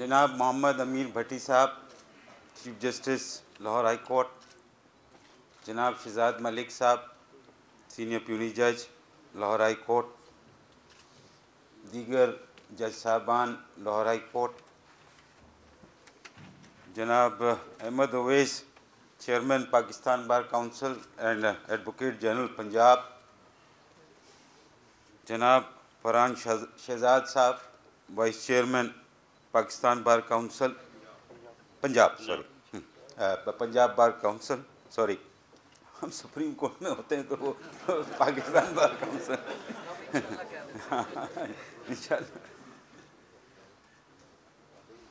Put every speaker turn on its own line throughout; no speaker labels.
जनाब मोहम्मद अमीर भट्टी साहब, chief justice Lahore high court, जनाब शहजाद मलिक साहब, सीनियर प्यूनी जज लाहौर हाई कोर्ट, दीगर जज साहबान लाहौर हाई कोर्ट, जनाब Ahmad Owais, chairman Pakistan bar council and advocate general Punjab, जनाब फरहान शहजाद साहब, vice chairman Pakistan bar council Punjab, Punjab bar council, sorry हम सुप्रीम कोर्ट में होते हैं तो वो पाकिस्तान बार काउंसिल इंशाल्लाह।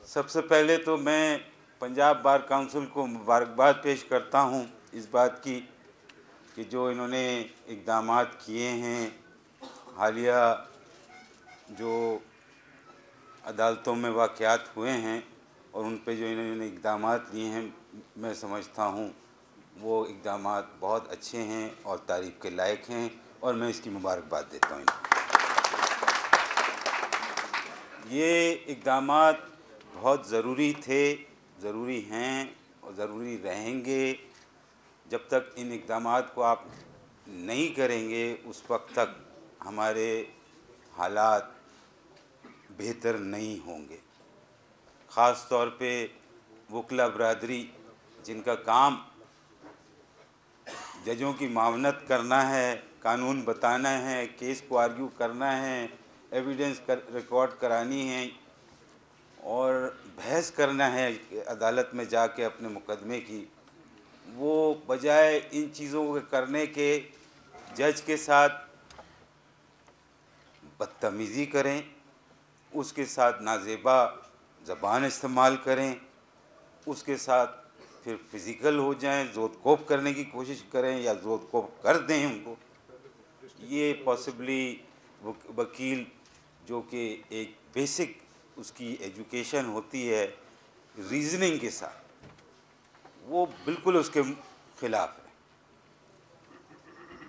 सबसे पहले तो मैं पंजाब बार काउंसिल को मुबारकबाद पेश करता हूँ इस बात की कि जो इन्होंने इक़दाम किए हैं, हालिया जो अदालतों में वाक़यात हुए हैं और उन पे जो इन्होंने इक़दाम लिए हैं, मैं समझता हूँ वो इक़दाम बहुत अच्छे हैं और तारीफ़ के लायक हैं और मैं इसकी मुबारकबाद देता हूँ। ये इक़दाम बहुत ज़रूरी थे, ज़रूरी हैं और ज़रूरी रहेंगे। जब तक इन इक़दाम को आप नहीं करेंगे उस वक्त तक हमारे हालात बेहतर नहीं होंगे। ख़ास तौर पे वकीला बरादरी जिनका काम जजों की मावनत करना है, कानून बताना है, केस को आर्ग्यू करना है, एविडेंस रिकॉर्ड करानी है और बहस करना है अदालत में जाके अपने मुकदमे की, वो बजाय इन चीज़ों को करने के जज के साथ बदतमीज़ी करें, उसके साथ नाजेबा ज़बान इस्तेमाल करें, उसके साथ फिर फिज़िकल हो जाएं, ज़ोदकोप करने की कोशिश करें या ज़ोदकोप कर दें उनको। ये पॉसिबली वकील जो कि एक बेसिक उसकी एजुकेशन होती है रीज़निंग के साथ, वो बिल्कुल उसके ख़िलाफ़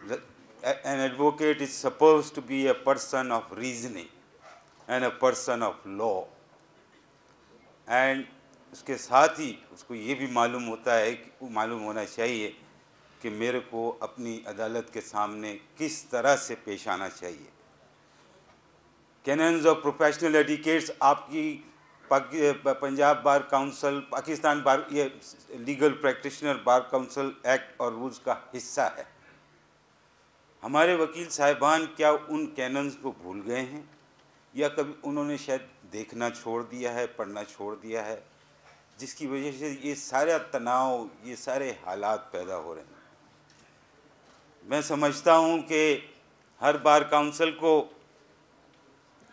है। An advocate is supposed to be a person of reasoning and a person of law, and उसके साथ ही उसको ये भी मालूम होता है कि मालूम होना चाहिए कि मेरे को अपनी अदालत के सामने किस तरह से पेश आना चाहिए। कैनन्स ऑफ प्रोफेशनल एटिकेट्स आपकी पंजाब बार काउंसिल, पाकिस्तान बार, ये legal practitioner bar council act और रूल्स का हिस्सा है। हमारे वकील साहिबान क्या उन कैनन्स को भूल गए हैं या कभी उन्होंने शायद देखना छोड़ दिया है, पढ़ना छोड़ दिया है, जिसकी वजह से ये सारा तनाव, ये सारे हालात पैदा हो रहे हैं। मैं समझता हूँ कि हर बार काउंसिल को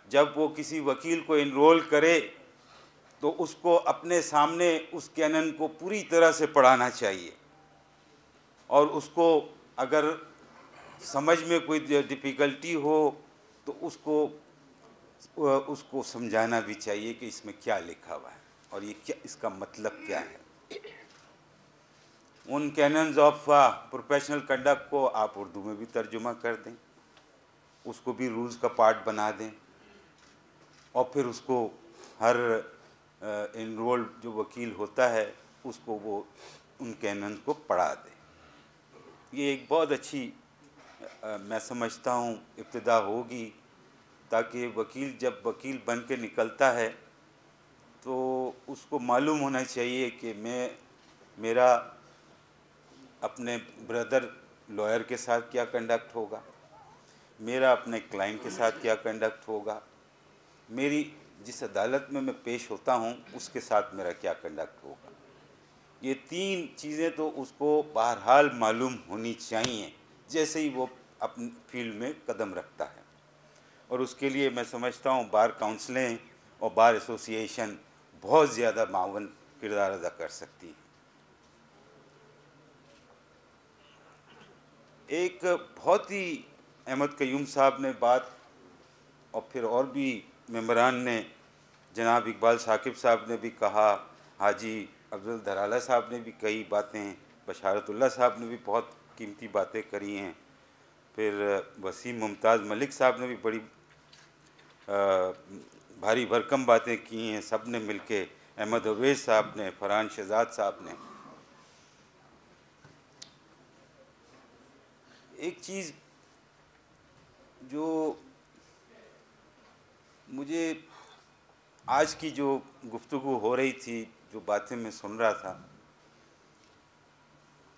जब वो किसी वकील को इनरोल करे तो उसको अपने सामने उस कैनन को पूरी तरह से पढ़ाना चाहिए और उसको अगर समझ में कोई डिफ़िकल्टी हो तो उसको समझाना भी चाहिए कि इसमें क्या लिखा हुआ है और ये क्या, इसका मतलब क्या है। उन कैनन्स ऑफ प्रोफेशनल कंडक्ट को आप उर्दू में भी तर्जुमा कर दें, उसको भी रूल्स का पार्ट बना दें और फिर उसको हर इनरोल्ड जो वकील होता है उसको वो उन कैनन्स को पढ़ा दे। ये एक बहुत अच्छी मैं समझता हूँ इब्तिदा होगी, ताकि वकील जब वकील बन के निकलता है तो उसको मालूम होना चाहिए कि मेरा अपने ब्रदर लॉयर के साथ क्या कंडक्ट होगा, मेरा अपने क्लाइंट के साथ क्या कंडक्ट होगा, मेरी जिस अदालत में मैं पेश होता हूँ उसके साथ मेरा क्या कंडक्ट होगा। ये तीन चीज़ें तो उसको बहरहाल मालूम होनी चाहिए जैसे ही वो अपनी फील्ड में कदम रखता है। और उसके लिए मैं समझता हूँ बार काउंसलें और बार एसोसिएशन बहुत ज़्यादा मावन किरदार अदा कर सकती है। एक बहुत ही अहमद कयूम साहब ने बात और फिर और भी मेंबरान ने, जनाब इकबाल साकिब साहब ने भी कहा, हाजी अब्दुल धराला साहब ने भी कई बातें, बशारतुल्लाह साहब ने भी बहुत कीमती बातें करी हैं, फिर वसीम मुमताज़ मलिक साहब ने भी बड़ी भारी भरकम बातें की हैं सब ने मिलके, अहमद अवैस साहब ने, फरहान शहजाद साहब ने। एक चीज़ जो मुझे आज की जो गुफ्तगू हो रही थी, जो बातें मैं सुन रहा था,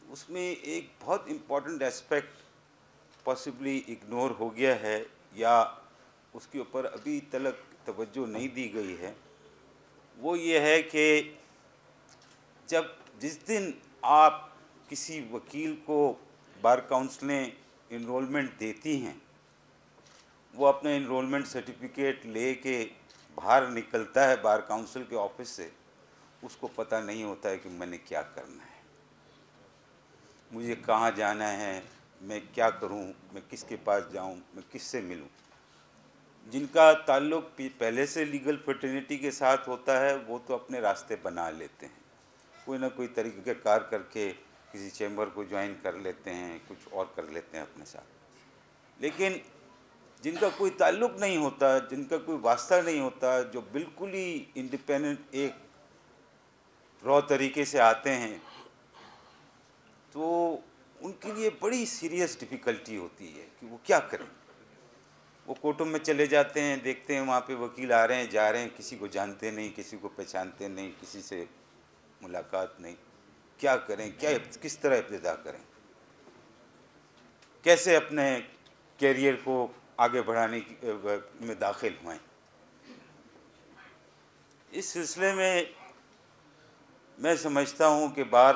उसमें एक बहुत इम्पोर्टेंट एस्पेक्ट पॉसिबली इग्नोर हो गया है या उसके ऊपर अभी तक तवज्जो नहीं दी गई है। वो ये है कि जिस दिन आप किसी वकील को बार काउंसिलें इनरोलमेंट देती हैं, वो अपना इनरोलमेंट सर्टिफिकेट लेके बाहर निकलता है बार काउंसिल के ऑफिस से, उसको पता नहीं होता है कि मैंने क्या करना है, मुझे कहाँ जाना है, मैं क्या करूं, मैं किसके पास जाऊं, मैं किससे मिलूं। जिनका ताल्लुक़ पहले से लीगल फ्रेटर्निटी के साथ होता है वो तो अपने रास्ते बना लेते हैं, कोई ना कोई तरीके कार करके किसी चैम्बर को ज्वाइन कर लेते हैं, कुछ और कर लेते हैं अपने साथ। लेकिन जिनका कोई ताल्लुक़ नहीं होता, जिनका कोई वास्ता नहीं होता, जो बिल्कुल ही इंडिपेंडेंट एक रॉ तरीके से आते हैं, तो उनके लिए बड़ी सीरियस डिफ़िकल्टी होती है कि वो क्या करें। वो कोर्टों में चले जाते हैं, देखते हैं वहाँ पे वकील आ रहे हैं, जा रहे हैं, किसी को जानते नहीं, किसी को पहचानते नहीं, किसी से मुलाकात नहीं। क्या करें, क्या किस तरह इब्तिदा करें, कैसे अपने कैरियर को आगे बढ़ाने में दाखिल हुए। इस सिलसिले में मैं समझता हूँ कि बार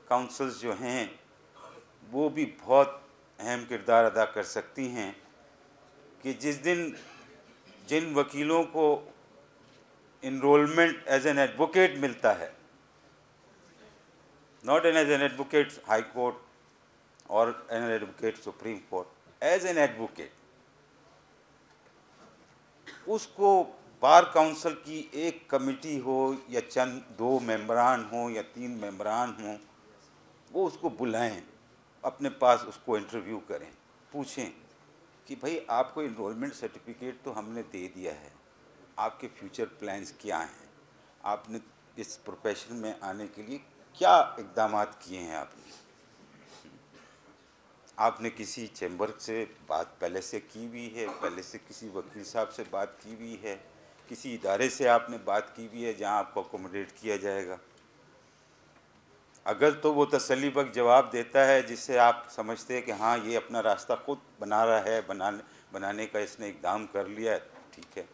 काउंसिल्स जो हैं वो भी बहुत अहम किरदार अदा कर सकती हैं कि जिस दिन जिन वकीलों को इनरोलमेंट एज एन एडवोकेट मिलता है, not as an advocate High Court और an advocate Supreme Court, as an advocate, उसको बार काउंसिल की एक कमेटी हो या चंद 2 मेंबरान हो या 3 मेंबरान हो, वो उसको बुलाएं, अपने पास उसको इंटरव्यू करें, पूछें कि भाई आपको इनरोलमेंट सर्टिफिकेट तो हमने दे दिया है, आपके फ्यूचर प्लान्स क्या हैं, आपने इस प्रोफेशन में आने के लिए क्या इक़दामात किए हैं, आपने किसी चैम्बर से बात पहले से की हुई है, पहले से किसी वकील साहब से बात की हुई है, किसी इदारे से आपने बात की हुई है जहां आपको अकोमोडेट किया जाएगा। अगर तो वो तसल्लीबख्श जवाब देता है जिससे आप समझते हैं कि हाँ ये अपना रास्ता खुद बना रहा है, बनाने का इसने इक़दाम कर लिया है, ठीक है।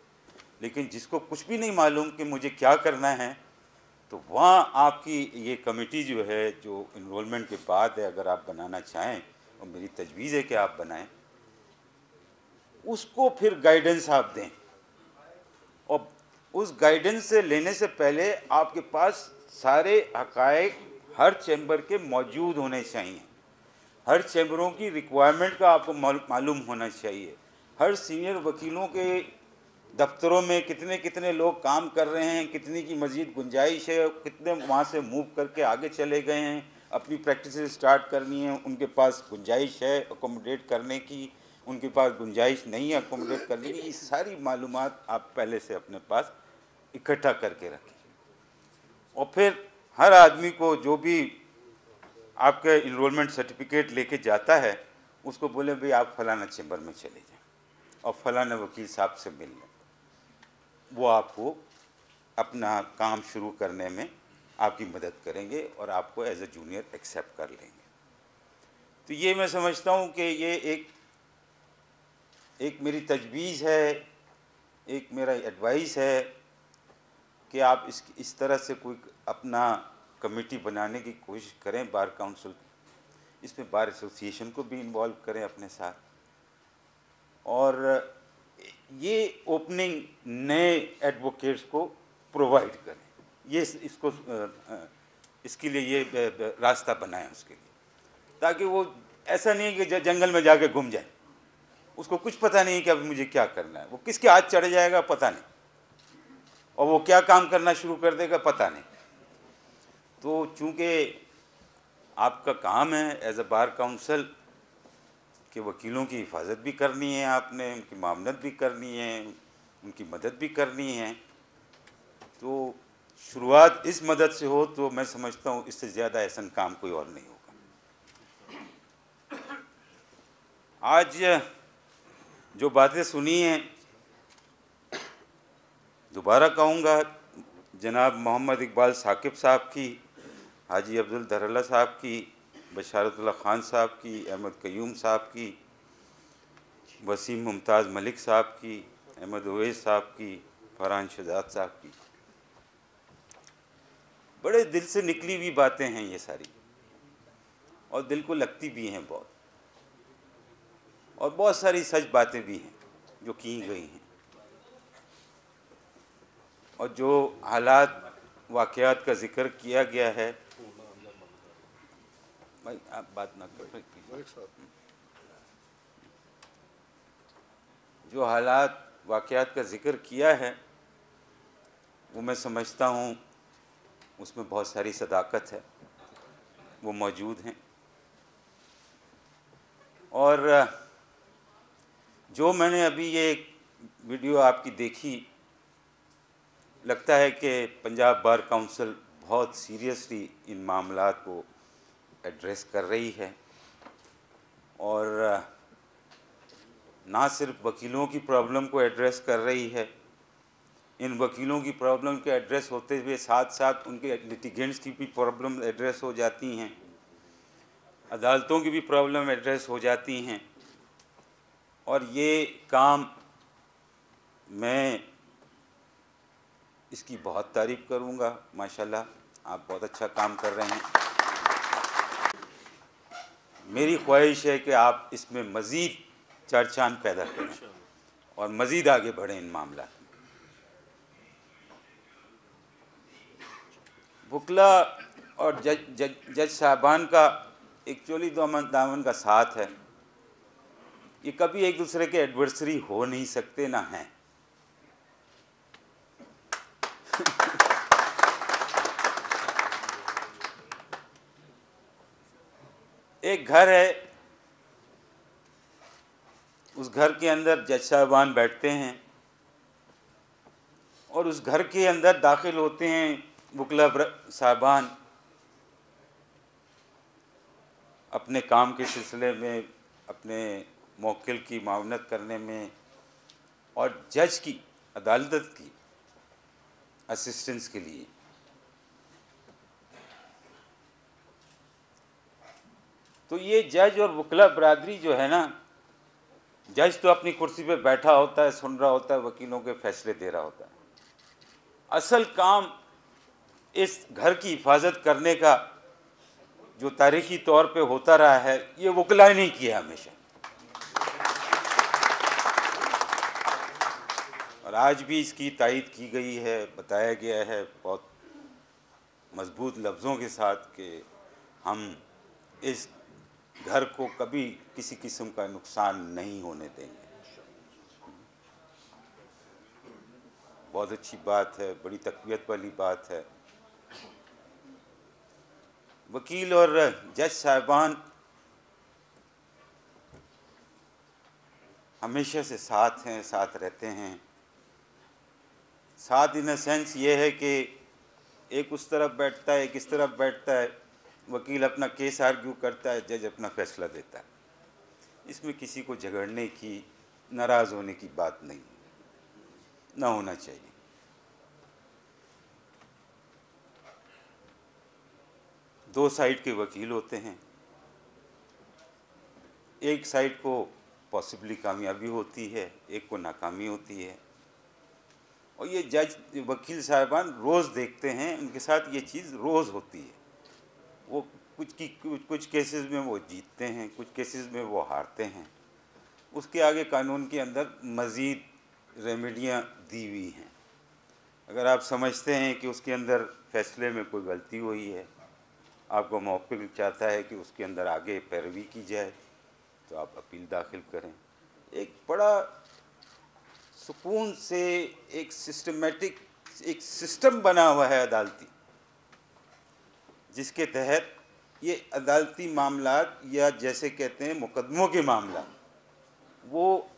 लेकिन जिसको कुछ भी नहीं मालूम कि मुझे क्या करना है, तो वहाँ आपकी ये कमेटी जो है, जो इनरोलमेंट के बाद है, अगर आप बनाना चाहें और मेरी तजवीज़ है कि आप बनाएं, उसको फिर गाइडेंस आप दें। और उस गाइडेंस से लेने से पहले आपके पास सारे हक़ाइक़ हर चैम्बर के मौजूद होने चाहिए, हर चैम्बरों की रिक्वायरमेंट का आपको मालूम होना चाहिए, हर सीनियर वकीलों के दफ्तरों में कितने कितने लोग काम कर रहे हैं, कितनी की मज़ीद गुंजाइश है, कितने वहाँ से मूव करके आगे चले गए हैं, अपनी प्रैक्टिस स्टार्ट करनी है, उनके पास गुंजाइश है अकोमोडेट करने की, उनके पास गुंजाइश नहीं है अकोमोडेट करने की। ये सारी मालूमात आप पहले से अपने पास इकट्ठा करके रखें और फिर हर आदमी को जो भी आपका इनरोलमेंट सर्टिफिकेट लेके जाता है उसको बोले भाई आप फलाना चैम्बर में चले जाएं और फलाना वकील साहब से मिल लें, वो आपको अपना काम शुरू करने में आपकी मदद करेंगे और आपको एज ए जूनियर एक्सेप्ट कर लेंगे। तो ये मैं समझता हूँ कि ये एक मेरी तजवीज़ है, एक मेरा एडवाइस है कि आप इस तरह से कोई अपना कमेटी बनाने की कोशिश करें बार काउंसिल, इसमें बार एसोसिएशन को भी इन्वॉल्व करें अपने साथ, और ये ओपनिंग नए एडवोकेट्स को प्रोवाइड करें, ये इसके लिए ये रास्ता बनाएं उसके लिए, ताकि वो ऐसा नहीं कि जंगल में जाके घूम जाए, उसको कुछ पता नहीं कि अब मुझे क्या करना है, वो किसके हाथ चढ़ जाएगा पता नहीं, और वो क्या काम करना शुरू कर देगा पता नहीं। तो चूँकि आपका काम है एज अ बार काउंसिल कि वकीलों की हिफाजत भी करनी है, आपने उनकी मामनत भी करनी है, उनकी मदद भी करनी है, तो शुरुआत इस मदद से हो तो मैं समझता हूँ इससे ज़्यादा एहसन काम कोई और नहीं होगा। आज जो बातें सुनी हैं, दोबारा कहूँगा, जनाब मोहम्मद इकबाल साकिब साहब की, हाजी अब्दुल दरल्ला साहब की, बशारतुल्लाह खान साहब की, अहमद कयूम साहब की, वसीम मुमताज़ मलिक साहब की, अहमद ओवैस साहब की, फरहान शहजाद साहब की, बड़े दिल से निकली हुई बातें हैं ये सारी, और दिल को लगती भी हैं बहुत, और बहुत सारी सच बातें भी हैं जो की गई हैं, और जो हालात वाक़यात का ज़िक्र किया गया है। भाई आप बात ना कर, जो हालात वाक़यात का ज़िक्र किया है वो मैं समझता हूँ उसमें बहुत सारी सदाकत है, वो मौजूद हैं। और जो मैंने अभी ये वीडियो आपकी देखी, लगता है कि पंजाब बार काउंसिल बहुत सीरियसली इन मामलात को एड्रेस कर रही है, और ना सिर्फ वकीलों की प्रॉब्लम को एड्रेस कर रही है, इन वकीलों की प्रॉब्लम के एड्रेस होते हुए साथ साथ उनके लिटिगेंट्स की भी प्रॉब्लम एड्रेस हो जाती हैं, अदालतों की भी प्रॉब्लम एड्रेस हो जाती हैं। और ये काम मैं इसकी बहुत तारीफ़ करूँगा। माशाल्लाह आप बहुत अच्छा काम कर रहे हैं। मेरी ख्वाहिश है कि आप इसमें मज़ीद चर्चान पैदा करें और मज़ीद आगे बढ़ें इन मामला में। वकला और जज साहबान का एक चोली दामन का साथ है, ये कभी एक दूसरे के एडवर्सरी हो नहीं सकते, ना हैं। एक घर है, उस घर के अंदर जज साहबान बैठते हैं और उस घर के अंदर दाखिल होते हैं वकला साहबान अपने काम के सिलसिले में, अपने मौकिल की मावनत करने में, और जज की, अदालत की असिस्टेंस के लिए। तो ये जज और वकला बरादरी जो है ना, जज तो अपनी कुर्सी पे बैठा होता है, सुन रहा होता है, वकीलों के फैसले दे रहा होता है। असल काम इस घर की हिफाजत करने का जो तारीखी तौर पे होता रहा है, ये वकला ने नहीं किया हमेशा, और आज भी इसकी तायद की गई है, बताया गया है बहुत मजबूत लफ्ज़ों के साथ कि हम इस घर को कभी किसी किस्म का नुकसान नहीं होने देंगे। बहुत अच्छी बात है, बड़ी तकवीत वाली बात है। वकील और जज साहबान हमेशा से साथ हैं, साथ रहते हैं। साथ इन अ सेंस ये है कि एक उस तरफ बैठता है, एक इस तरफ बैठता है, वकील अपना केस आर्ग्यू करता है, जज अपना फैसला देता है। इसमें किसी को झगड़ने की, नाराज़ होने की बात नहीं, ना होना चाहिए। दो साइड के वकील होते हैं, एक साइड को पॉसिबली कामयाबी होती है, एक को नाकामी होती है, और ये जज वकील साहबान रोज़ देखते हैं, उनके साथ ये चीज़ रोज़ होती है। वो कुछ केसेस में वो जीतते हैं, कुछ केसेस में वो हारते हैं। उसके आगे कानून के अंदर मज़ीद रेमेडियाँ दी हुई हैं। अगर आप समझते हैं कि उसके अंदर फैसले में कोई गलती हुई है, आपको मौक़िल चाहता है कि उसके अंदर आगे पैरवी की जाए, तो आप अपील दाखिल करें। एक बड़ा सुकून से एक सिस्टमेटिक एक सिस्टम बना हुआ है अदालती, जिसके तहत ये अदालती मामलात, या जैसे कहते हैं मुकदमों के मामला, वो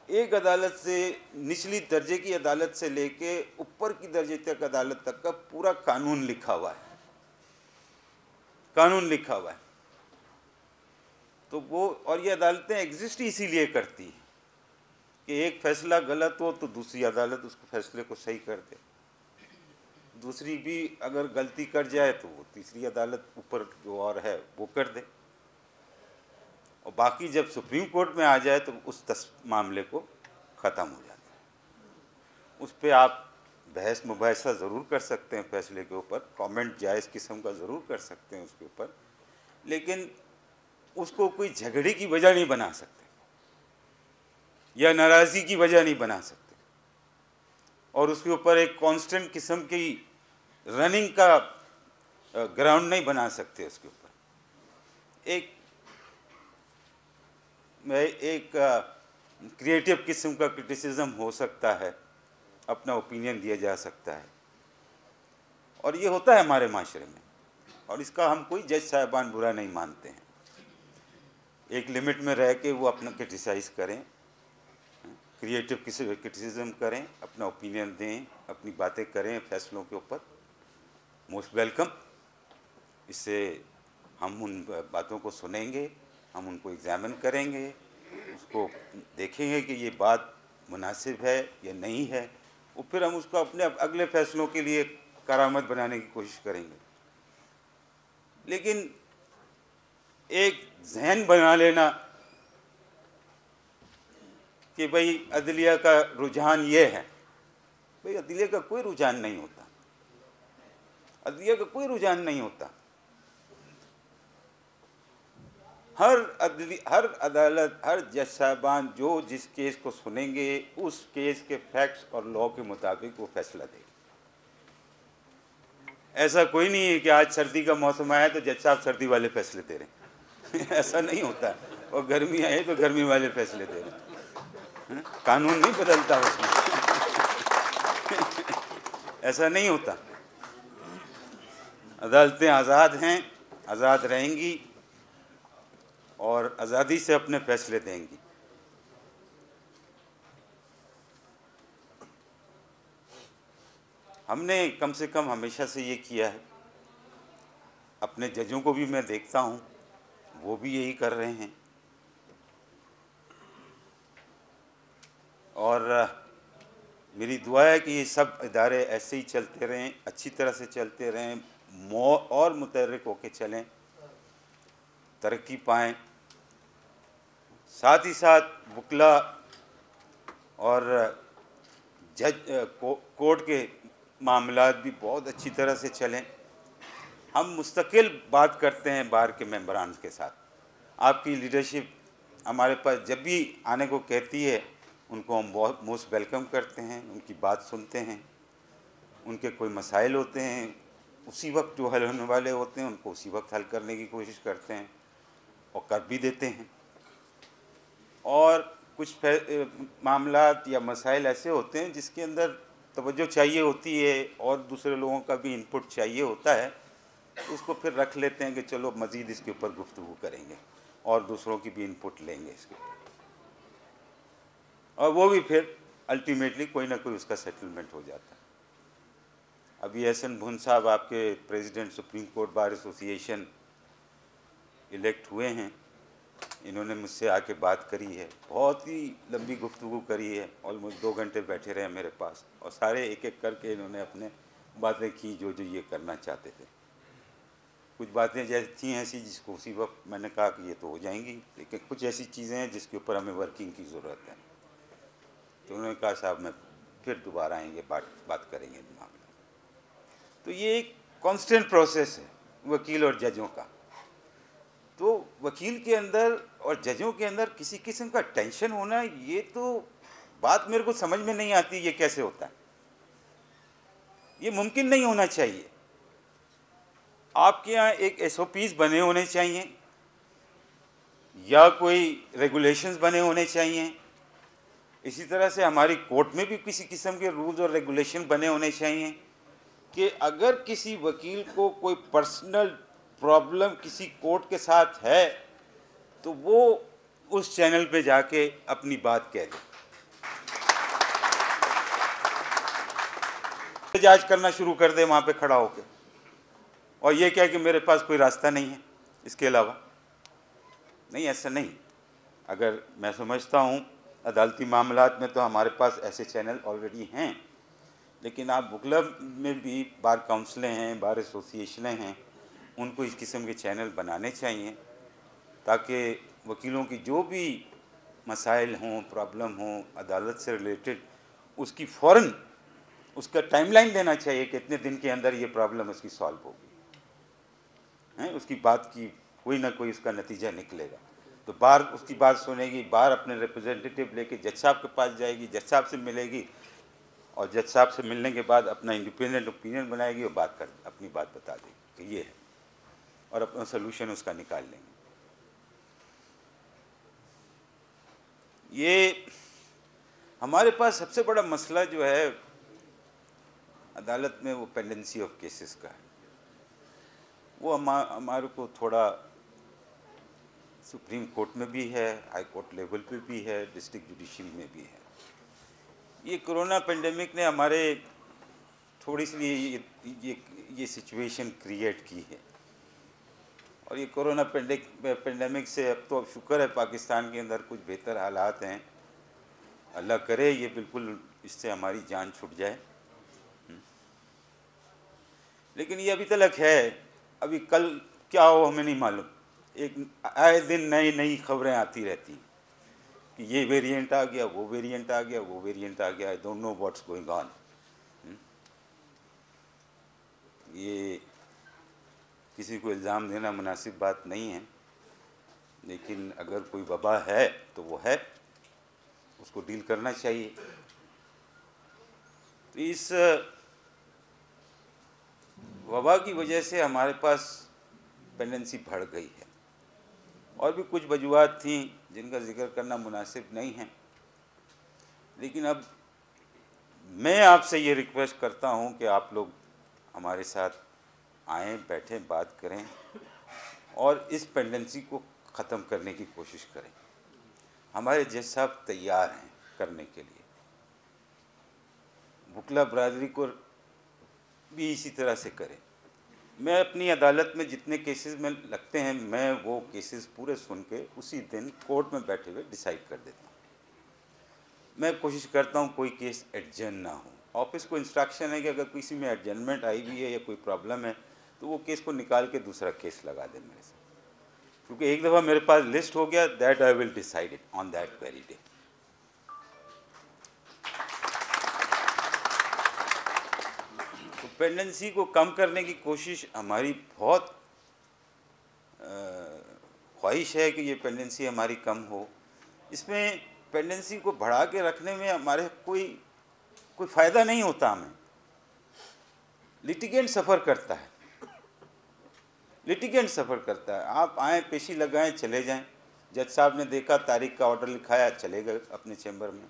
एक अदालत से, निचली दर्जे की अदालत से लेके ऊपर की दर्जे तक अदालत तक का पूरा कानून लिखा हुआ है, कानून लिखा हुआ है। तो वो, और ये अदालतें एग्जिस्ट इसीलिए करती हैं कि एक फैसला गलत हो तो दूसरी अदालत उसको फैसले को सही कर दे, दूसरी भी अगर गलती कर जाए तो वो तीसरी अदालत ऊपर जो और है वो कर दे, और बाकी जब सुप्रीम कोर्ट में आ जाए तो उस मामले को ख़त्म हो जाता है। उस पर आप बहस मुबाहिसा ज़रूर कर सकते हैं, फैसले के ऊपर कमेंट जायज़ किस्म का ज़रूर कर सकते हैं उसके ऊपर, लेकिन उसको कोई झगड़े की वजह नहीं बना सकते या नाराज़गी की वजह नहीं बना सकते, और उसके ऊपर एक कांस्टेंट किस्म की रनिंग का ग्राउंड नहीं बना सकते। उसके ऊपर एक क्रिएटिव किस्म का क्रिटिसिज्म हो सकता है, अपना ओपिनियन दिया जा सकता है, और ये होता है हमारे माशरे में, और इसका हम कोई जज साहिबान बुरा नहीं मानते हैं। एक लिमिट में रह के वो अपना क्रिटिसाइज़ करें, क्रिएटिव क्रिटिसिज्म करें, अपना ओपिनियन दें, अपनी बातें करें फैसलों के ऊपर, मोस्ट वेलकम। इससे हम उन बातों को सुनेंगे, हम उनको एग्जामिन करेंगे, उसको देखेंगे कि ये बात मुनासिब है या नहीं है, और फिर हम उसको अपने अगले फैसलों के लिए करामत बनाने की कोशिश करेंगे। लेकिन एक जहन बना लेना कि भाई अदलिया का रुझान ये है, भाई अदलिया का कोई रुझान नहीं होता, अदलिया का कोई रुझान नहीं होता। हर अदालत, हर जज साहबान जो जिस केस को सुनेंगे उस केस के फैक्ट्स और लॉ के मुताबिक वो फैसला देंगे। ऐसा कोई नहीं है कि आज सर्दी का मौसम आया तो जज साहब सर्दी वाले फैसले दे रहे हैं ऐसा नहीं होता, और गर्मी आए तो गर्मी वाले फैसले दे रहे हैं, कानून नहीं बदलता उसमें ऐसा नहीं होता। अदालतें आज़ाद हैं, आज़ाद रहेंगी और आज़ादी से अपने फैसले देंगी। हमने कम से कम हमेशा से ये किया है, अपने जजों को भी मैं देखता हूँ वो भी यही कर रहे हैं, और मेरी दुआ है कि ये सब इदारे ऐसे ही चलते रहें, अच्छी तरह से चलते रहें, और मुतहर्रिक होकर चलें, तरक्की पाएँ। साथ ही साथ वकला और जज कोर्ट के मामलात भी बहुत अच्छी तरह से चलें। हम मुस्तकिल बात करते हैं बार के मेंबरान के साथ, आपकी लीडरशिप हमारे पास जब भी आने को कहती है उनको हम बहुत मोस्ट वेलकम करते हैं, उनकी बात सुनते हैं, उनके कोई मसाइल होते हैं उसी वक्त जो हल होने वाले होते हैं उनको उसी वक्त हल करने की कोशिश करते हैं और कर भी देते हैं। और कुछ मामलात या मसाइल ऐसे होते हैं जिसके अंदर तवज्जो चाहिए होती है और दूसरे लोगों का भी इनपुट चाहिए होता है, तो उसको फिर रख लेते हैं कि चलो मज़ीद इसके ऊपर गुफ्तगू करेंगे और दूसरों की भी इनपुट लेंगे इसके ऊपर, और वो भी फिर अल्टीमेटली कोई ना कोई उसका सेटलमेंट हो जाता है। अभी एहसन भुन साहब आपके president supreme court bar association elect हुए हैं, इन्होंने मुझसे आके बात करी है, बहुत ही लंबी गुफ्तगू करी है, ऑलमोस्ट 2 घंटे बैठे रहे मेरे पास, और सारे एक एक करके इन्होंने अपने बातें की जो जो ये करना चाहते थे। कुछ बातें जैसी थी ऐसी जिसको उसी वक्त मैंने कहा कि ये तो हो जाएंगी, लेकिन कुछ ऐसी चीज़ें हैं जिसके ऊपर हमें वर्किंग की ज़रूरत है। तो उन्होंने कहा साहब मैं फिर दोबारा आएंगे, बात करेंगे मामला। तो ये एक कांस्टेंट प्रोसेस है वकील और जजों का। तो वकील के अंदर और जजों के अंदर किसी किस्म का टेंशन होना, ये तो बात मेरे को समझ में नहीं आती, ये कैसे होता है, ये मुमकिन नहीं होना चाहिए। आपके यहाँ एक SOPs बने होने चाहिए या कोई रेगुलेशंस बने होने चाहिए। इसी तरह से हमारी कोर्ट में भी किसी किस्म के रूल्स और रेगुलेशन बने होने चाहिए कि अगर किसी वकील को कोई पर्सनल प्रॉब्लम किसी कोर्ट के साथ है तो वो उस चैनल पे जाके अपनी बात कह दे, जांच करना शुरू कर दे वहाँ पे खड़ा होकर, और ये क्या कि मेरे पास कोई रास्ता नहीं है इसके अलावा। नहीं, ऐसा नहीं। अगर मैं समझता हूँ अदालती मामलात में तो हमारे पास ऐसे चैनल ऑलरेडी हैं, लेकिन आप बुक क्लब में भी बार काउंसिलें हैं, बार एसोसिएशनें हैं, उनको इस किस्म के चैनल बनाने चाहिए ताकि वकीलों की जो भी मसाइल हों, प्रॉब्लम हों अदालत से रिलेटेड, उसकी फ़ौरन उसका टाइमलाइन देना चाहिए कि इतने दिन के अंदर ये प्रॉब्लम उसकी सॉल्व होगी, हैं, उसकी बात की कोई ना कोई उसका नतीजा निकलेगा। तो बार उसकी बात सुनेगी, बार अपने रिप्रेजेंटेटिव लेके जज साहब के पास जाएगी, जज साहब से मिलेगी, और जज साहब से मिलने के बाद अपना इंडिपेंडेंट ओपिनियन बनाएगी और अपनी बात बता देगी कि ये है, और अपना सोल्यूशन उसका निकाल लेंगे। ये हमारे पास सबसे बड़ा मसला जो है अदालत में वो पेंडेंसी ऑफ केसेस का है। वो हमारे को थोड़ा सुप्रीम कोर्ट में भी है, हाई कोर्ट लेवल पे भी है, डिस्ट्रिक्ट जुडिशरी में भी है। ये कोरोना पेंडेमिक ने हमारे थोड़ी सी ये सिचुएशन क्रिएट की है, और ये कोरोना पेंडेमिक से अब तो शुक्र है पाकिस्तान के अंदर कुछ बेहतर हालात हैं। अल्लाह करे ये बिल्कुल इससे हमारी जान छूट जाए, लेकिन ये अभी तक है। अभी कल क्या हो हमें नहीं मालूम। एक आए दिन नई नई खबरें आती रहती हैं कि ये वेरिएंट आ गया, वो वेरिएंट आ गया, वो वेरिएंट आ गया। I don't know what's going on. ये किसी को इल्ज़ाम देना मुनासिब बात नहीं है, लेकिन अगर कोई वबा है तो वो है, उसको डील करना चाहिए। तो इस वबा की वजह से हमारे पास पेंडेंसी बढ़ गई है, और भी कुछ वजूहात थी जिनका जिक्र करना मुनासिब नहीं है। लेकिन अब मैं आपसे ये रिक्वेस्ट करता हूँ कि आप लोग हमारे साथ आएँ, बैठें, बात करें और इस पेंडेंसी को ख़त्म करने की कोशिश करें। हमारे जज साहब तैयार हैं करने के लिए। बुकला बरादरी को भी इसी तरह से करें। मैं अपनी अदालत में जितने केसेस में लगते हैं, मैं वो केसेस पूरे सुन के उसी दिन कोर्ट में बैठे हुए डिसाइड कर देता हूँ। मैं कोशिश करता हूँ कोई केस एडजर्न ना हो। ऑफिस को इंस्ट्रक्शन है कि अगर किसी में एडजर्नमेंट आई हुई है या कोई प्रॉब्लम है तो वो केस को निकाल के दूसरा केस लगा दे मेरे साथ, क्योंकि एक दफ़ा मेरे पास लिस्ट हो गया, that I will decide it on that very day. तो पेंडेंसी को कम करने की कोशिश हमारी बहुत ख्वाहिश है कि ये पेंडेंसी हमारी कम हो। इसमें पेंडेंसी को बढ़ा के रखने में हमारे कोई फ़ायदा नहीं होता। हमें लिटिगेंट सफ़र करता है, लिटिगेंट सफ़र करता है। आप आएँ, पेशी लगाएं, चले जाएं। जज साहब ने देखा, तारीख का ऑर्डर लिखाया, चले गए अपने चैम्बर में,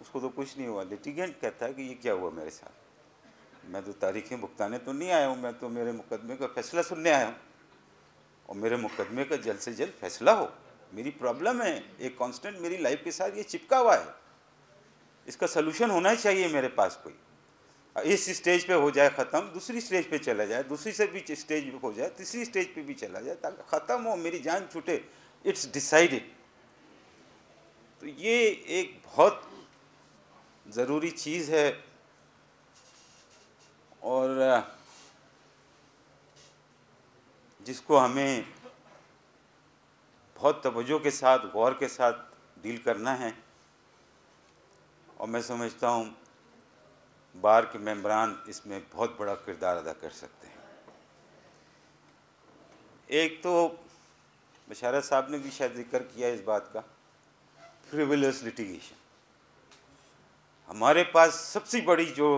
उसको तो कुछ नहीं हुआ। लिटिगेंट कहता है कि ये क्या हुआ मेरे साथ, मैं तो तारीखें भुगताने तो नहीं आया हूँ, मैं तो मेरे मुकदमे का फ़ैसला सुनने आया हूँ, और मेरे मुकदमे का जल्द से जल्द फैसला हो। मेरी प्रॉब्लम है, एक कांस्टेंट मेरी लाइफ के साथ ये चिपका हुआ है, इसका सलूशन होना चाहिए मेरे पास कोई। इस स्टेज पे हो जाए ख़त्म, दूसरी स्टेज पे चला जाए, दूसरी से भी स्टेज हो जाए, तीसरी स्टेज पे भी चला जाए, ताकि ख़त्म हो, मेरी जान छूटे। It's decided. तो ये एक बहुत ज़रूरी चीज़ है, और जिसको हमें बहुत तवज्जो के साथ, गौर के साथ डील करना है। और मैं समझता हूँ बार के मेंबरान इसमें बहुत बड़ा किरदार अदा कर सकते हैं। एक तो बशारत साहब ने भी शायद जिक्र किया इस बात का, फ्रिवोलस लिटिगेशन। हमारे पास सबसे बड़ी जो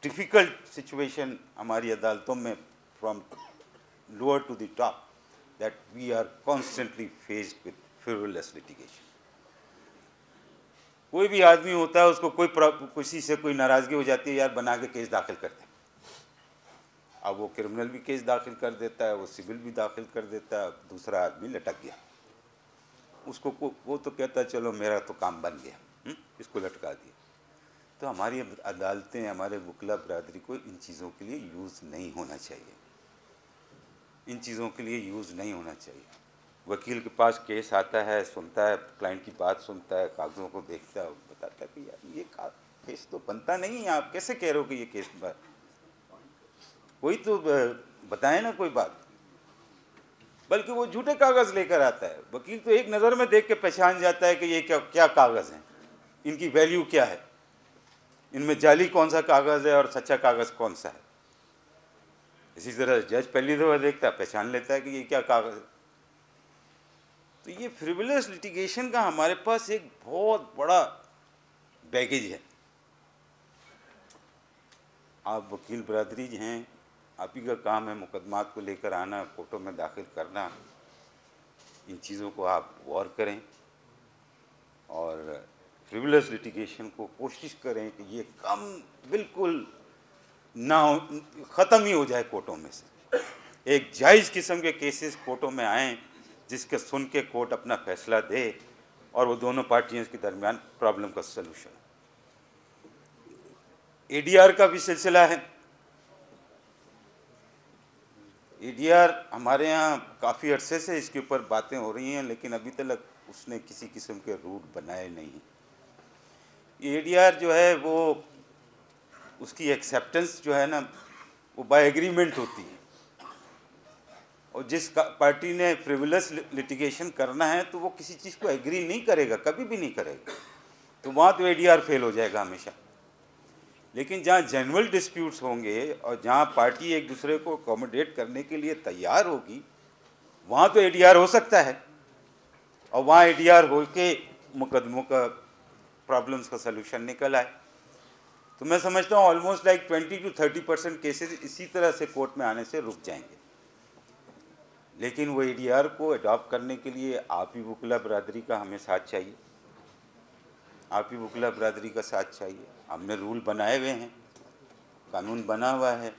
डिफ़िकल्ट सिचुएशन हमारी अदालतों में, from lower to the top, that we are constantly faced with frivolous litigation. कोई भी आदमी होता है, उसको किसी से कोई नाराज़गी हो जाती है, यार बना के केस दाखिल करते हैं। अब वो क्रिमिनल भी केस दाखिल कर देता है, वो सिविल भी दाखिल कर देता है, दूसरा आदमी लटक गया, उसको वो तो कहता है चलो मेरा तो काम बन गया, इसको लटका दिया। तो हमारी अदालतें, हमारे वकीला बरादरी को इन चीज़ों के लिए यूज़ नहीं होना चाहिए, इन चीज़ों के लिए यूज़ नहीं होना चाहिए। वकील के पास केस आता है, सुनता है, क्लाइंट की बात सुनता है, कागज़ों को देखता है, बताता है कि यार ये केस तो बनता नहीं है, आप कैसे कह रहे हो कि ये केस कोई तो बताए ना कोई बात। बल्कि वो झूठे कागज़ लेकर आता है। वकील तो एक नज़र में देख के पहचान जाता है कि ये क्या क्या कागज़ हैं, इनकी वैल्यू क्या है, इनमें जाली कौन सा कागज़ है और सच्चा कागज़ कौन सा है। इसी तरह जज पहली दफ़ा देखता है, पहचान लेता है कि ये क्या कागज़ है। तो ये फ्रिवलेस लिटिगेशन का हमारे पास एक बहुत बड़ा बैगेज है। आप वकील बरादरी हैं, आप ही का काम है मुकदमात को लेकर आना, कोर्टों में दाखिल करना। इन चीज़ों को आप गौर करें और फ्रिवलेस लिटिगेशन को कोशिश करें कि ये कम बिल्कुल ना ख़त्म ही हो जाए कोर्टों में से। एक जायज़ किस्म के केसेस कोर्टों में आएँ जिसके सुन के कोर्ट अपना फैसला दे और वो दोनों पार्टियों के दरमियान प्रॉब्लम का सलूशन। एडीआर का भी सिलसिला है। एडीआर हमारे यहाँ काफ़ी अरसे से इसके ऊपर बातें हो रही हैं, लेकिन अभी तक उसने किसी किस्म के रूट बनाए नहीं। एडीआर जो है वो उसकी एक्सेप्टेंस जो है ना वो बाय एग्रीमेंट होती है, और जिस पार्टी ने फ्रिवलेस लिटिगेशन करना है तो वो किसी चीज़ को एग्री नहीं करेगा, कभी भी नहीं करेगा, तो वहाँ तो एडीआर फेल हो जाएगा हमेशा। लेकिन जहाँ जेन्युइन डिस्प्यूट्स होंगे और जहाँ पार्टी एक दूसरे को अकोमोडेट करने के लिए तैयार होगी, वहाँ तो एडीआर हो सकता है, और वहाँ एडीआर हो के मुकदमों का प्रॉब्लम्स का सलूशन निकल आए। तो मैं समझता हूँ ऑलमोस्ट लाइक 20 to 30% केसेस इसी तरह से कोर्ट में आने से रुक जाएंगे। लेकिन वो एडीआर को अडॉप्ट करने के लिए आप ही वकीला बरादरी का हमें साथ चाहिए, आप ही वकीला बरादरी का साथ चाहिए। हमने रूल बनाए हुए हैं, कानून बना हुआ है,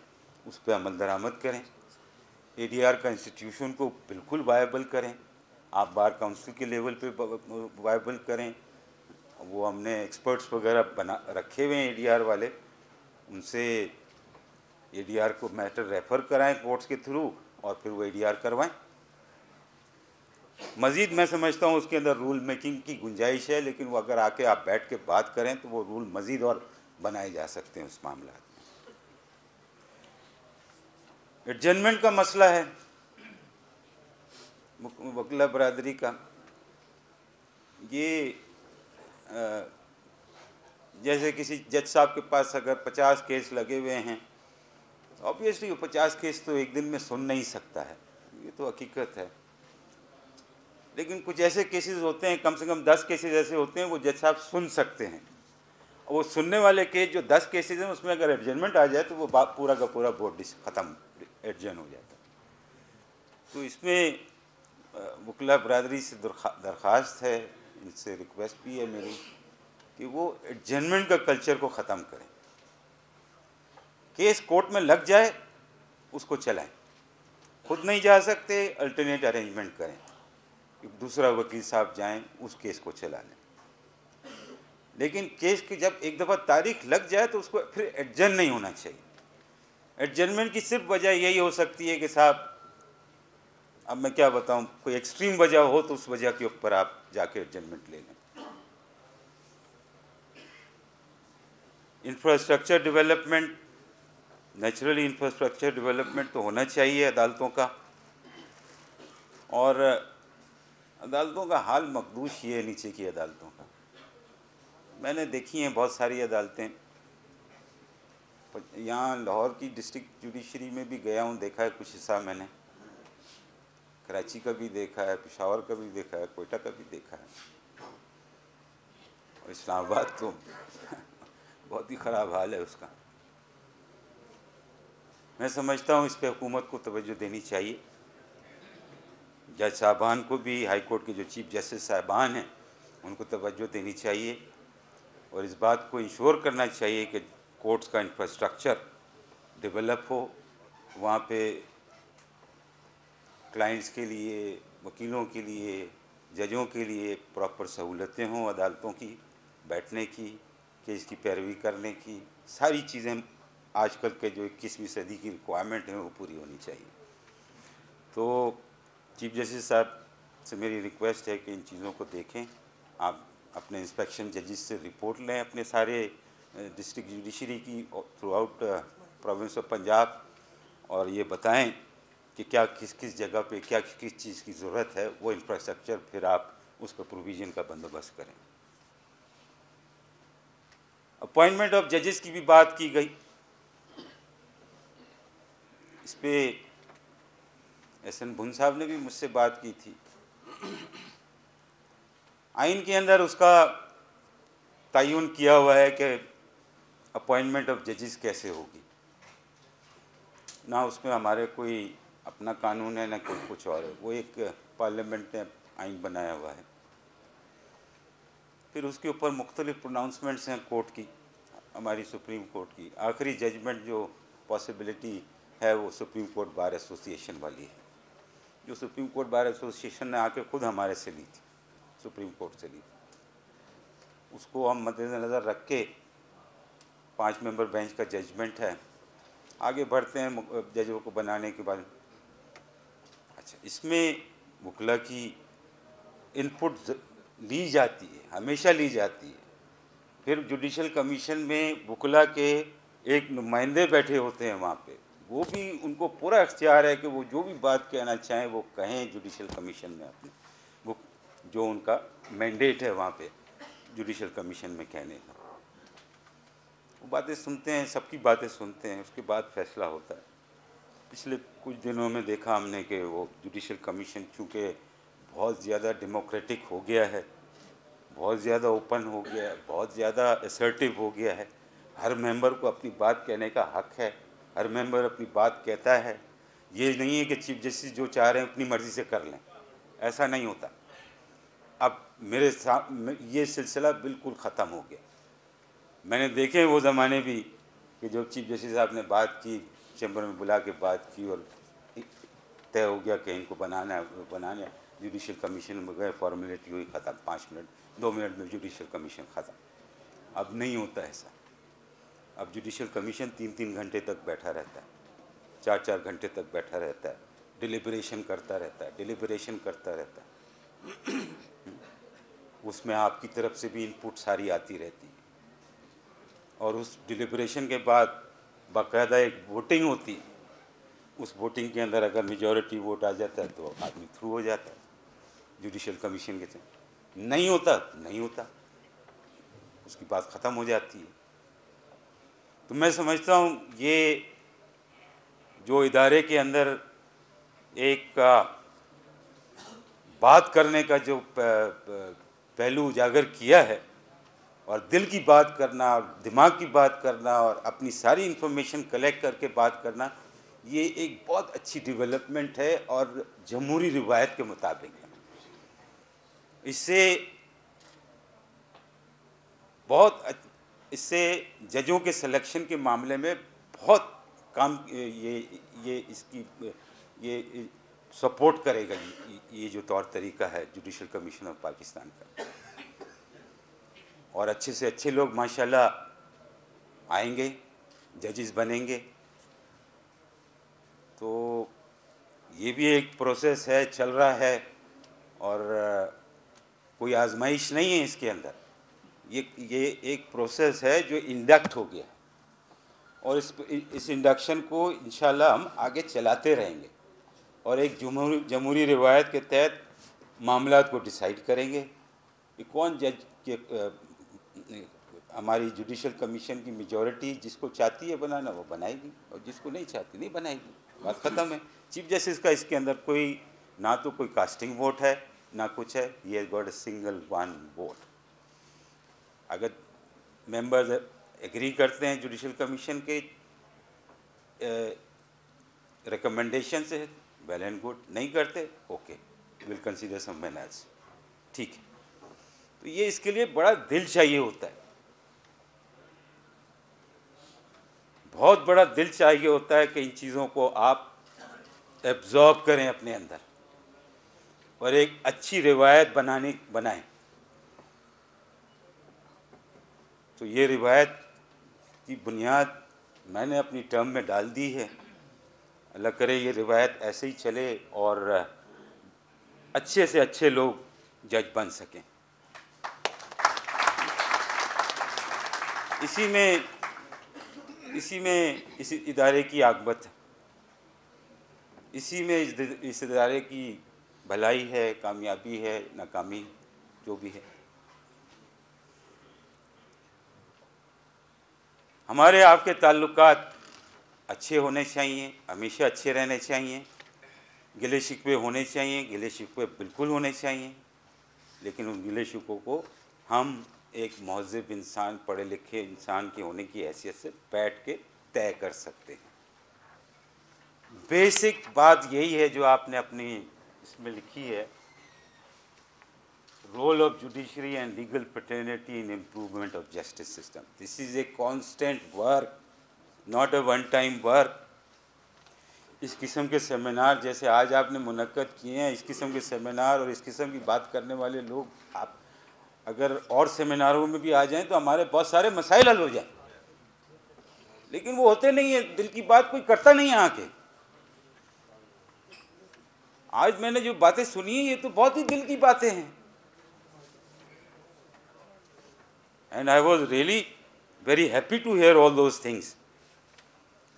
उस पर अमल दरामद करें। एडीआर का इंस्टीट्यूशन को बिल्कुल वायबल करें, आप बार काउंसिल के लेवल पे वायबल करें। वो हमने एक्सपर्ट्स वगैरह बना रखे हुए हैं एडीआर वाले, उनसे एडीआर को मैटर रेफ़र कराएं कोर्ट्स के थ्रू और फिर वो एडीआर करवाएं। मज़ीद मैं समझता हूँ उसके अंदर रूल मेकिंग की गुंजाइश है, लेकिन वो अगर आके आप बैठ के बात करें तो वो रूल मज़ीद और बनाए जा सकते हैं उस मामला में। एडजमेंट का मसला है वकीला बरादरी का, ये जैसे किसी जज साहब के पास अगर 50 केस लगे हुए हैं, ऑब्वियसली वो 50 केस तो एक दिन में सुन नहीं सकता है, ये तो हकीकत है। लेकिन कुछ ऐसे केसेस होते हैं, कम से कम 10 केसेस ऐसे होते हैं वो जज साहब सुन सकते हैं। और वो सुनने वाले केस जो 10 केसेस हैं उसमें अगर एडजमेंट आ जाए तो वो पूरा का पूरा बोर्ड ख़त्म एडजन हो जाता है। तो इसमें वकीला बरादरी से दरख्वास्त है, इनसे रिक्वेस्ट भी है मेरी कि वो एडजमेंट का कल्चर को ख़त्म करें। केस कोर्ट में लग जाए उसको चलाएं, खुद नहीं जा सकते अल्टरनेट अरेंजमेंट करें, दूसरा वकील साहब जाएं उस केस को चला लें। लेकिन केस की जब एक दफ़ा तारीख लग जाए तो उसको फिर एडजन नहीं होना चाहिए। एडजमेंट की सिर्फ वजह यही हो सकती है कि साहब अब मैं क्या बताऊं, कोई एक्सट्रीम वजह हो तो उस वजह के ऊपर आप जाके एडजमेंट ले लें। Infrastructure development, naturally infrastructure development तो होना चाहिए अदालतों का, और अदालतों का हाल मकदूश ही है नीचे की अदालतों का। मैंने देखी हैं बहुत सारी अदालतें, यहाँ लाहौर की डिस्ट्रिक्ट जुडिशरी में भी गया हूँ, देखा है कुछ हिस्सा मैंने, कराची का भी देखा है, पेशावर का भी देखा है, कोयटा का भी देखा है, और इस्लामाबाद तो बहुत ही ख़राब हाल है उसका। मैं समझता हूँ इस पर हुकूमत को तवज्जो देनी चाहिए। जज साहबान को भी, हाई कोर्ट के जो चीफ जस्टिस साहबान हैं उनको तवज्जो देनी चाहिए, और इस बात को इंश्योर करना चाहिए कि कोर्ट्स का इंफ्रास्ट्रक्चर डेवलप हो, वहाँ पे क्लाइंट्स के लिए, वकीलों के लिए, जजों के लिए प्रॉपर सहूलतें हों अदालतों की, बैठने की, कि इसकी पैरवी करने की सारी चीज़ें आजकल के जो 21वीं सदी की रिक्वायरमेंट है वो पूरी होनी चाहिए। तो चीफ जस्टिस साहब से मेरी रिक्वेस्ट है कि इन चीज़ों को देखें, आप अपने इंस्पेक्शन जजेस से रिपोर्ट लें अपने सारे डिस्ट्रिक्ट जुडिशरी की through out province of Punjab, और ये बताएं कि क्या किस किस जगह पे क्या किस चीज़ की ज़रूरत है, वो इंफ्रास्ट्रक्चर फिर आप उसका प्रोविज़न का बंदोबस्त करें। अपॉइंटमेंट ऑफ जजेस की भी बात की गई, इस पर एस.एन. भुन साहब ने भी मुझसे बात की थी। आइन के अंदर उसका तयन किया हुआ है कि अपॉइंटमेंट ऑफ जजेस कैसे होगी, ना उसमें हमारे कोई अपना कानून है ना कोई कुछ और है, वो एक पार्लियामेंट ने आइन बनाया हुआ है। फिर उसके ऊपर मुख्तलिफ प्रोनाउंसमेंट्स हैं कोर्ट की, हमारी सुप्रीम कोर्ट की। आखिरी जजमेंट जो पॉसिबिलिटी है वो सुप्रीम कोर्ट बार एसोसिएशन वाली है, जो सुप्रीम कोर्ट बार एसोसिएशन ने आके खुद हमारे से ली थी, सुप्रीम कोर्ट से ली थी। उसको हम मद्देनज़र रख के 5 मेंबर बेंच का जजमेंट है, आगे बढ़ते हैं जजों को बनाने के बाद। अच्छा, इसमें वकला की इनपुट ली जाती है, हमेशा ली जाती है। फिर जुडिशल कमीशन में वकला के एक नुमाइंदे बैठे होते हैं वहाँ पे, वो भी उनको पूरा इख्तियार है कि वो जो भी बात कहना चाहें वो कहें जुडिशल कमीशन में अपने, वो जो उनका मैंडेट है वहाँ पे जुडिशल कमीशन में कहने का। वो बातें सुनते हैं, सबकी बातें सुनते हैं, उसके बाद फैसला होता है। पिछले कुछ दिनों में देखा हमने कि वो जुडिशल कमीशन चूँकि बहुत ज़्यादा डेमोक्रेटिक हो गया है, बहुत ज़्यादा ओपन हो गया है, बहुत ज़्यादा असर्टिव हो गया है, हर मेंबर को अपनी बात कहने का हक है, हर मेंबर अपनी बात कहता है। ये नहीं है कि चीफ जस्टिस जो चाह रहे हैं अपनी मर्ज़ी से कर लें, ऐसा नहीं होता। अब मेरे साथ ये सिलसिला बिल्कुल ख़त्म हो गया। मैंने देखे वो ज़माने भी कि जो चीफ जस्टिस साहब ने बात की, चैम्बर में बुला के बात की और तय हो गया कि इनको बनाना है, जुडिशल कमीशन में गए, फॉर्मेलिटी हुई, ख़त्म, 5 मिनट 2 मिनट में जुडिशल कमीशन ख़त्म। अब नहीं होता ऐसा। अब जुडिशल कमीशन 3-3 घंटे तक बैठा रहता है, 4-4 घंटे तक बैठा रहता है, डिलिब्रेशन करता रहता है। उसमें आपकी तरफ से भी इनपुट सारी आती रहती है, और उस डिलिब्रेशन के बाद बाकायदा एक वोटिंग होती है। उस वोटिंग के अंदर अगर मेजॉरिटी वोट आ जाता है तो आदमी थ्रू हो जाता है जुडिशल कमीशन के साथ। नहीं होता, उसकी बात ख़त्म हो जाती है। तो मैं समझता हूँ ये जो इदारे के अंदर एक बात करने का जो पहलू उजागर किया है, और दिल की बात करना और दिमाग की बात करना और अपनी सारी इन्फॉर्मेशन कलेक्ट करके बात करना, ये एक बहुत अच्छी डेवलपमेंट है और जमहूरी रिवायत के मुताबिक है। इससे जजों के सिलेक्शन के मामले में बहुत काम ये सपोर्ट करेगा ये जो तौर तरीका है जुडिशल कमीशन ऑफ पाकिस्तान का। और अच्छे से अच्छे लोग माशाल्लाह आएंगे, जजेस बनेंगे। तो ये भी एक प्रोसेस है, चल रहा है, और कोई आजमाइश नहीं है इसके अंदर। ये एक प्रोसेस है जो इंडक्ट हो गया, और इस इंडक्शन को इंशाल्लाह हम आगे चलाते रहेंगे, और एक जमहूरी रिवायत के तहत मामलात को डिसाइड करेंगे कि कौन जज के हमारी जुडिशल कमीशन की मेजॉरिटी जिसको चाहती है बनाना वो बनाएगी, और जिसको नहीं चाहती नहीं बनाएगी, बात ख़त्म है। चीफ जस्टिस का इसके अंदर कोई ना तो कोई कास्टिंग वोट है ना कुछ है, he has got a single one vote. अगर मेंबर्स एग्री करते हैं जुडिशल कमीशन के रिकमेंडेशन से, वेल एंड गुड, नहीं करते okay, will consider someone else, ठीक है। तो ये इसके लिए बड़ा दिल चाहिए होता है, बहुत बड़ा दिल चाहिए होता है कि इन चीज़ों को आप एब्जॉर्ब करें अपने अंदर और एक अच्छी रिवायत बनाएं। तो ये रिवायत की बुनियाद मैंने अपनी टर्म में डाल दी है। अल्लाह करे ये रिवायत ऐसे ही चले और अच्छे से अच्छे लोग जज बन सकें। इसी में इस इदारे की आकबत है, इसी में इस इदारे की भलाई है, कामयाबी है, नाकामी जो भी है। हमारे आपके ताल्लुकात अच्छे होने चाहिए, हमेशा अच्छे रहने चाहिए। गिले शिकवे होने चाहिए, गिले शिकवे बिल्कुल होने चाहिए, लेकिन उन गिले शिकवों को हम एक महज़िब इंसान, पढ़े लिखे इंसान के होने की हैसियत से बैठ के तय कर सकते हैं। बेसिक बात यही है जो आपने अपनी इसमें लिखी है, role of judiciary and legal fraternity in improvement of justice system. This is a constant work, not a one time work. इस किस्म के सेमिनार जैसे आज आपने मुनक्कद किए हैं, इस किस्म के सेमिनार और इस किस्म की बात करने वाले लोग आप अगर और सेमिनारों में भी आ जाएं तो हमारे बहुत सारे मसाइल हल हो जाए, लेकिन वो होते नहीं है। दिल की बात कोई करता नहीं है आके। आज मैंने जो बातें सुनी है ये तो बहुत ही दिल की बातें हैं, and I was really very happy to hear all those things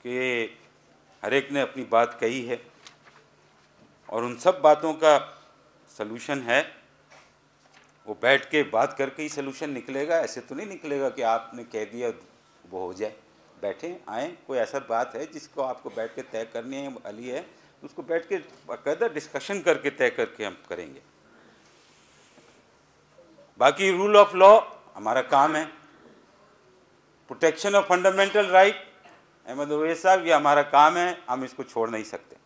कि हर एक ने अपनी बात कही है और उन सब बातों का सलूशन है वो बैठ के बात करके ही सलूशन निकलेगा। ऐसे तो नहीं निकलेगा कि आपने कह दिया वो हो जाए। बैठें, आएँ, कोई ऐसा बात है जिसको आपको बैठ के तय करनी है, अली है, उसको बैठ के बाकायदा डिस्कशन करके तय करके हम करेंगे। बाकी रूल ऑफ लॉ हमारा काम है, protection of fundamental right, Ahmad Owais साहब, ये हमारा काम है, हम इसको छोड़ नहीं सकते।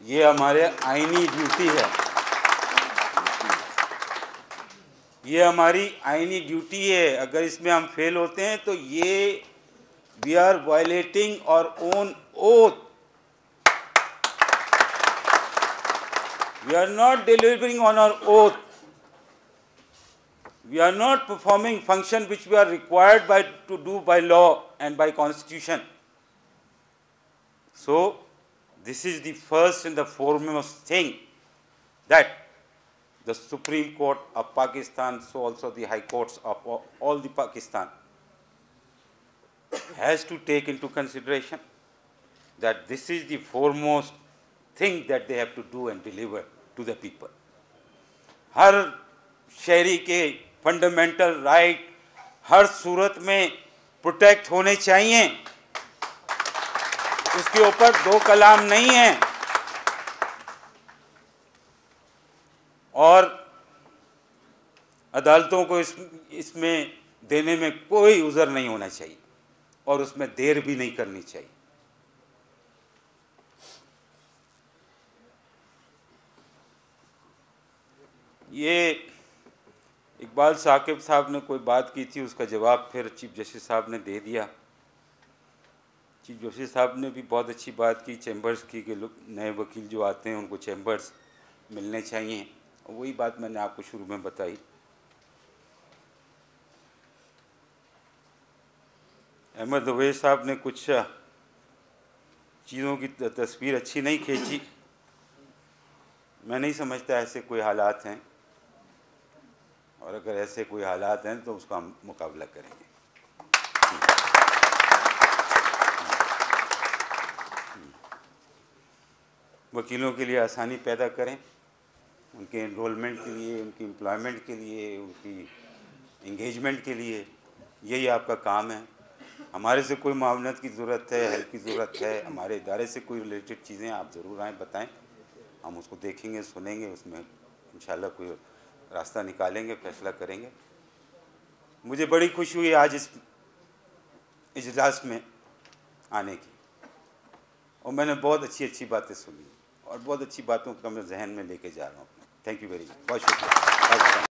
ये हमारे आईनी ड्यूटी है, ये हमारी आईनी ड्यूटी है। अगर इसमें हम फेल होते हैं तो ये we are violating our own oath. We are not delivering on our oath. We are not performing function which we are required to do by law and by constitution. So this is the first and the foremost thing that the Supreme Court of Pakistan, so also the High Courts of all the Pakistan has to take into consideration, that this is the foremost thing that they have to do and deliver to the people. हर शहरी के fundamental right हर सूरत में protect होने चाहिए, उसके ऊपर दो कलाम नहीं है। और अदालतों को इसमें देने में कोई उज़र नहीं होना चाहिए और उसमें देर भी नहीं करनी चाहिए। ये इकबाल साकिब साहब ने कोई बात की थी, उसका जवाब फिर चीफ जस्टिस साहब ने दे दिया। चीफ जस्टिस साहब ने भी बहुत अच्छी बात की चैम्बर्स की कि लोग नए वकील जो आते हैं उनको चैम्बर्स मिलने चाहिए, और वही बात मैंने आपको शुरू में बताई। अहमद अवैस साहब ने कुछ चीज़ों की तस्वीर अच्छी नहीं खींची। मैं नहीं समझता ऐसे कोई हालात हैं, और अगर ऐसे कोई हालात हैं तो उसका हम मुकाबला करेंगे। वकीलों के लिए आसानी पैदा करें, उनके एनरोलमेंट के लिए, उनकी एम्प्लॉयमेंट के लिए, उनकी इंगेजमेंट के लिए, यही आपका काम है। हमारे से कोई मावनत की ज़रूरत है, हेल्प की ज़रूरत है, हमारे इदारे से कोई रिलेटेड चीज़ें आप ज़रूर आएँ, बताएं, हम उसको देखेंगे, सुनेंगे, उसमें इंशाल्लाह कोई रास्ता निकालेंगे, फैसला करेंगे। मुझे बड़ी खुशी हुई आज इस इजलास में आने की, और मैंने बहुत अच्छी बातें सुनी और बहुत अच्छी बातों को मैं जहन में लेके जा रहा हूँ। थैंक यू वेरी मच, बहुत शुक्रिया।